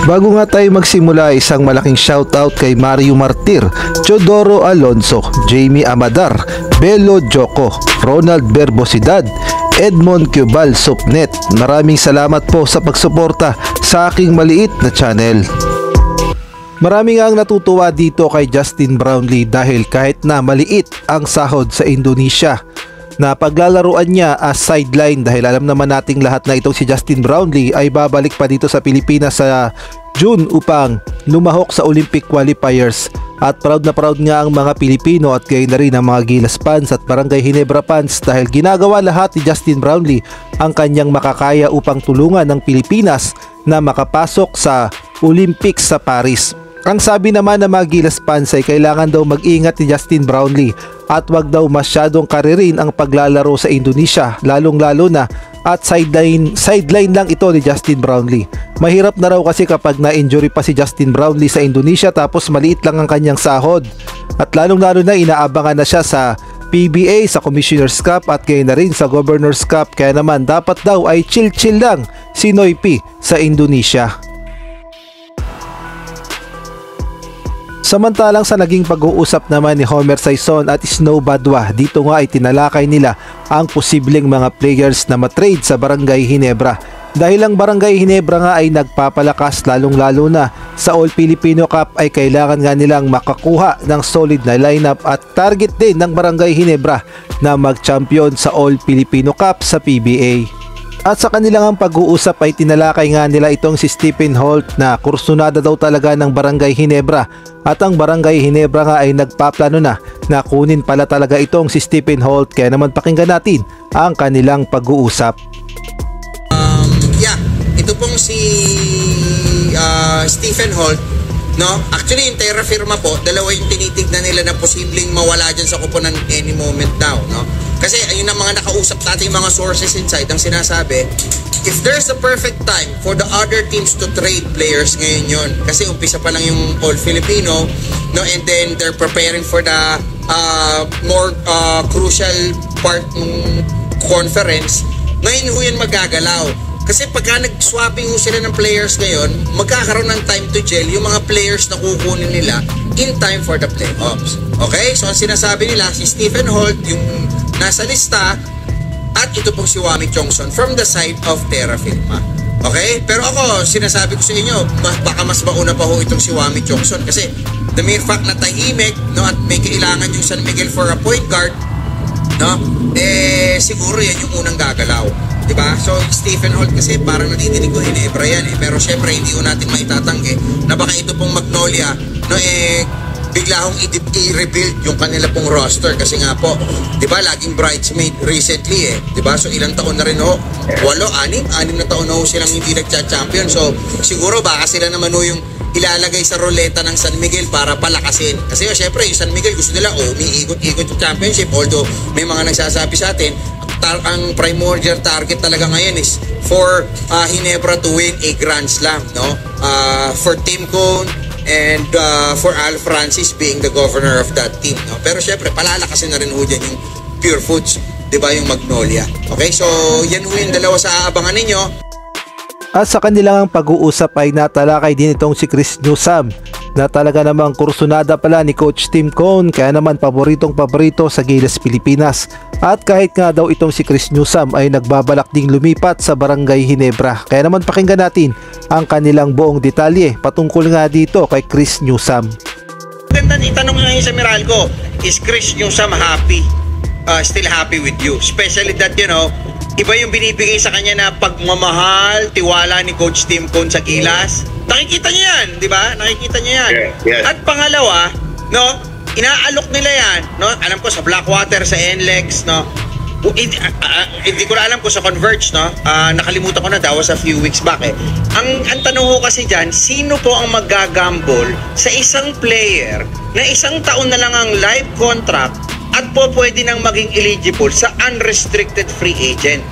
Bago nga tayo magsimula, isang malaking shoutout kay Mario Martir, Teodoro Alonso, Jamie Amadar, Belo Joko, Ronald Berbosidad, Edmond Cubal Supnet. Maraming salamat po sa pagsuporta sa aking maliit na channel. Marami nga ang natutuwa dito kay Justin Brownlee dahil kahit na maliit ang sahod sa Indonesia, na paglalaruan niya as sideline dahil alam naman nating lahat na itong si Justin Brownlee ay babalik pa dito sa Pilipinas sa June upang lumahok sa Olympic qualifiers. At proud na proud nga ang mga Pilipino at gayon na rin ang mga Gilas fans at Barangay Ginebra fans dahil ginagawa lahat ni Justin Brownlee ang kanyang makakaya upang tulungan ng Pilipinas na makapasok sa Olympics sa Paris. Ang sabi naman ng mga Gilas fans ay kailangan daw mag-ingat ni Justin Brownlee at wag daw masyadong karirin ang paglalaro sa Indonesia, lalong-lalo na at sideline lang ito ni Justin Brownlee. Mahirap na raw kasi kapag na-injury pa si Justin Brownlee sa Indonesia tapos maliit lang ang kanyang sahod. At lalong-lalo na inaabangan na siya sa PBA, sa Commissioner's Cup at kaya na rin sa Governor's Cup, kaya naman dapat daw ay chill-chill lang si Noypi sa Indonesia. Samantalang sa naging pag-uusap naman ni Homer Sison at Snow Badwa, dito nga ay tinalakay nila ang posibleng mga players na matrade sa Barangay Ginebra. Dahil ang Barangay Ginebra nga ay nagpapalakas lalong-lalo na sa All Filipino Cup ay kailangan nga nilang makakuha ng solid na lineup at target din ng Barangay Ginebra na mag-champion sa All Filipino Cup sa PBA. At sa kanilang pag-uusap ay tinalakay nga nila itong si Stephen Holt na kursunada daw talaga ng Barangay Ginebra at ang Barangay Ginebra nga ay nagpaplano na kunin pala talaga itong si Stephen Holt, kaya naman pakinggan natin ang kanilang pag-uusap. Ito pong si Stephen Holt, no? Actually yung Terra Firma po, dalawa yung tinitignan nila na posibleng mawala dyan sa kuponan any moment now, no? Kasi ayun ang mga nakausap natin mga sources inside ang sinasabi, if there's a perfect time for the other teams to trade players, ngayon yun. Kasi umpisa pa lang yung All Filipino, no? And then they're preparing for the more crucial part ng conference. Ngayon ho yan magagalaw. Kasi pagka nag-swapping ho sila ng players ngayon, magkakaroon ng time to gel yung mga players na kukunin nila in time for the playoffs. Okay? So ang sinasabi nila, si Stephen Holt, yung nasa lista, at ito pong si Wami Chongson from the side of Terra Firma. Okay? Pero ako, sinasabi ko sa inyo, baka mas mauna pa ho itong si Wami Chongson kasi the mere fact na tahimik, no, at may kailangan yung San Miguel for a point guard, no, siguro yan yung unang gagalaw. Diba? So, Stephen Holt kasi parang nadidinig ko Ginebra yan pero syempre hindi ko natin maitatanggi na baka ito pong Magnolia, no, bigla hong i-rebuild yung kanila pong roster kasi nga po, diba, laging bridesmaid recently diba? So, ilang taon na rin ho? 6 na taon na ho silang hindi nagcha-champion. So, siguro baka sila naman ho yung ilalagay sa roleta ng San Miguel para palakasin. Kasi syempre, yung San Miguel gusto nila, umiikot-ikot yung championship, although may mga nagsasabi sa atin, ang primordial target talaga ngayon is for Ginebra to win a Grand Slam, no? For Tim Cone and for Al Francis being the governor of that team, no? Pero syempre, palalakasin na rin ho dyan yung Pure Foods, di ba, yung Magnolia. Okay, so yan ho yung dalawa sa aabangan ninyo. At sa kanilang pag-uusap ay natalakay din itong si Chris Newsome na talaga namang kursunada pala ni Coach Tim Cone, kaya naman paborito sa Gilas Pilipinas. At kahit nga daw itong si Chris Newsome ay nagbabalak ding lumipat sa Barangay Ginebra, kaya naman pakinggan natin ang kanilang buong detalye patungkol nga dito kay Chris Newsome. Ganda itanong ngayon sa Meralco, is Chris Newsome happy? Still happy with you? Especially that, you know, iba yung binibigay sa kanya na pagmamahal, tiwala ni Coach Tim Cone sa Gilas. Nakikita niya yan, di ba? Nakikita niya yan. Yes. At pangalawa, no, inaalok nila yan, no? Alam ko sa Blackwater, sa NLEX, no? Hindi ko na alam ko sa Converge, no? Nakalimutan ko na, that was a few weeks back Ang tanong ko kasi dyan, sino po ang magagambol sa isang player na 1 taon na lang ang live contract at po pwede nang maging eligible sa unrestricted free agent?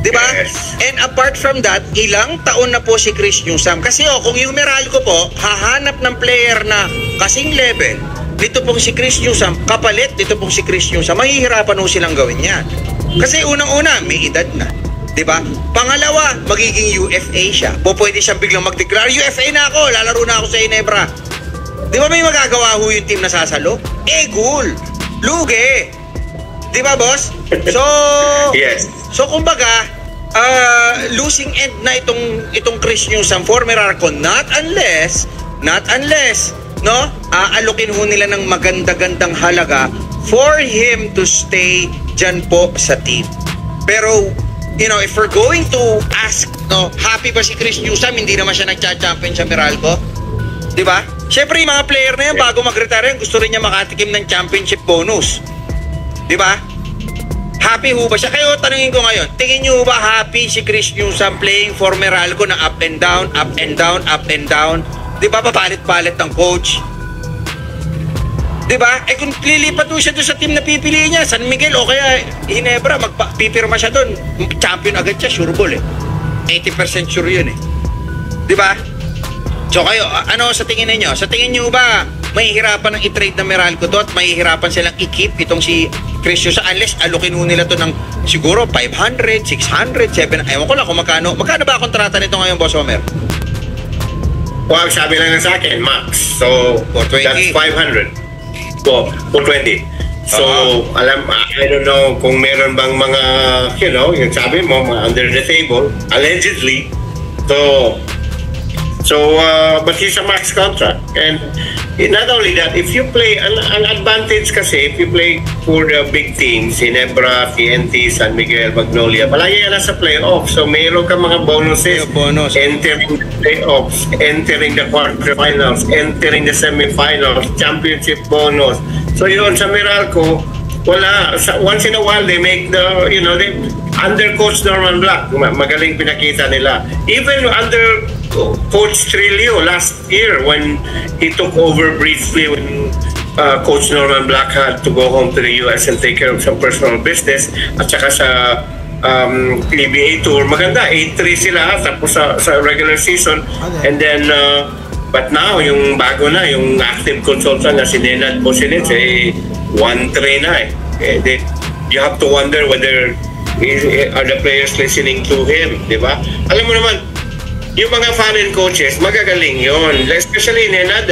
Diba? Yes. And apart from that, ilang taon na po si Chris Newsome. Kasi kung yung Meralco po, hahanap ng player na kasing level, dito pong si Chris Newsome, kapalit dito pong si Chris Newsome, mahihirapan po silang gawin yan. Kasi unang-una, may edad na. Di ba? Pangalawa, magiging UFA siya. Pwede siyang biglang mag-declare, UFA na ako, lalaro na ako sa Ginebra. Di ba may magagawa ho yung team na sasalo? Cool. Lugi. Di ba, boss? So, Yes. So, kumbaga, losing end na itong Chris Newsome for Meralco, not unless, no, aalukin ho nila ng maganda-gandang halaga for him to stay dyan po sa team. Pero, you know, if we're going to ask, no, happy ba si Chris Newsome, hindi naman siya nagcha-champion sa Meralco? Di ba? Siyempre, yung mga player na yan, bago mag-retire, gusto rin niya makatikim ng championship bonus. Di ba? Happy ho ba siya? Kayo, tanungin ko ngayon, tingin niyo ba happy si Chris Newsome playing for Meralco na up and down, up and down, up and down? Di ba, papalit-palit ng coach? Di ba? Eh kung lilipat ho siya doon sa team na pipiliin niya, San Miguel o kaya Ginebra, pipirma siya doon. Champion agad siya, sure ball eh. 80% sure yun eh. Di ba? So kayo, ano sa tingin niyo? Sa tingin niyo ba mahihirapan ng i-trade na Meralco to at mahihirapan silang i-keep itong si Chris Newsome unless alukin ho nila to ng siguro 500, 600, 700, ewan ko lang kung magkano ba ang kontrata nito ngayon, Boss Homer? Well, sabi lang sa akin, max. So, 420. that's 500. So, 420. So, I don't know kung meron bang mga, you know, yung sabi mo, mga under the table, allegedly. So, but he's a max contract. And not only that, if you play, ang advantage kasi, if you play for the big teams, Ginebra, TNT, San Miguel, Magnolia, palagi yan nasa playoffs. So, mayroon ka mga bonuses. Bonus. Entering the playoffs, entering the quarterfinals, entering the semifinals, championship bonus. So, yun, sa Meralco, wala. Once in a while, they make the, you know, under Coach Norman Black, magaling pinakita nila. Even under Coach Trillo last year when he took over briefly when Coach Norman Black had to go home to the US and take care of some personal business at saka sa PBA Tour, maganda, 8-3 sila tapos sa regular season and then but now yung bago na, yung active consultant na si Nenad Bosilits 1-3 na eh. You have to wonder whether are the players listening to him, di ba? Alam mo naman, yung mga foreign coaches, magagaling yon. Especially Nenad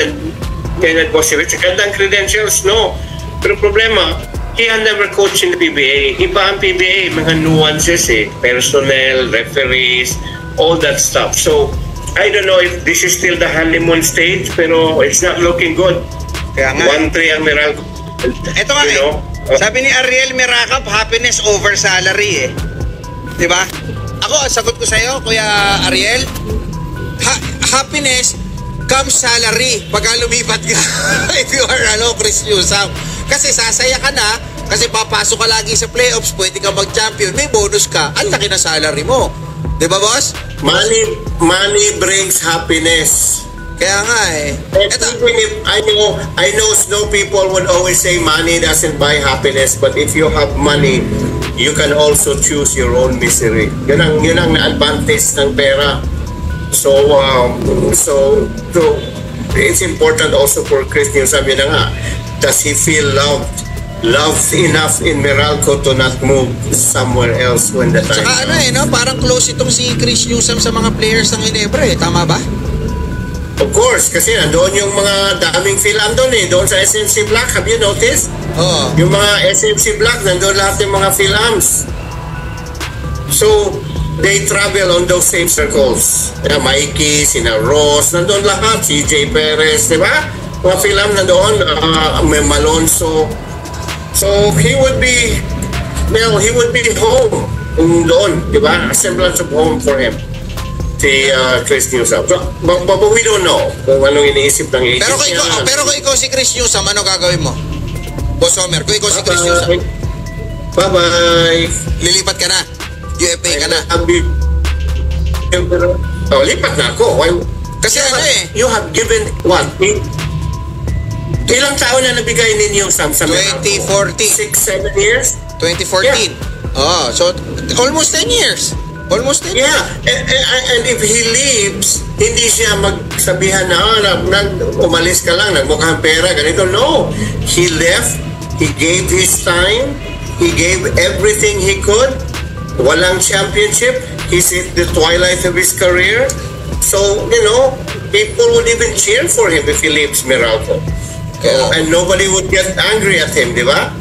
Bosilits, gandang credentials, no? Pero problema, he had never coached in the PBA. Iba ang PBA, mga nuances personnel, referees, all that stuff. So, I don't know if this is still the honeymoon stage, pero it's not looking good. Kaya nga. 1-3 ang Meralco. Ito nga sabi ni Ariel Miracap, happiness over salary eh. Diba? Ako, sagot ko sa'yo, Kuya Ariel, happiness comes salary pagka lumipat ka. If you are Chris Newsome. Kasi sasaya ka na, kasi papasok ka lagi sa playoffs, pwede ka mag-champion, may bonus ka, ang laki na salary mo. Diba, boss? Money brings happiness. Kaya nga eh. Even if I know no people would always say money doesn't buy happiness, but if you have money, you can also choose your own misery. Yun ang advantage ng pera. So it's important also for Chris Newsome. Yun na nga, does he feel loved enough in Meralco to not move somewhere else when the time comes? Parang close itong si Chris Newsome sa mga players ng Ginebra eh. Tama ba? Of course, kasi nandoon yung mga daming film doon doon sa SMC Black, have you noticed? Oo. Yung mga SMC Black, nandoon lahat yung mga films. So, they travel on those same circles. Mikey, sina Ross, nandoon lahat, CJ Perez, di ba? Mga film nandoon, may Malonzo. So, he would be home doon, di ba? A semblance of home for him. Si Chris Newsome. But we don't know kung anong iniisip ng agent niya. Pero kung ikaw si Chris Newsome, ano gagawin mo? Boss Homer, kung ikaw si Chris Newsome. Bye-bye. Lilipat ka na. UFA ka na. Lipat na ako. Kasi you have given what? Ilang taon na nabigay ni Newsome sa Meralco? 2014. 6-7 years? 2014. Yeah. Oh, so almost 10 years. Almost 10 years. Yeah. And if he leaves, hindi siya magsabihan na umalis ka lang, nagmukhang pera, ganito. No. He left. He gave his time. He gave everything he could. walang championship. He's at the twilight of his career. So, people would even cheer for him if he leaves Meralco. And nobody would get angry at him, di ba?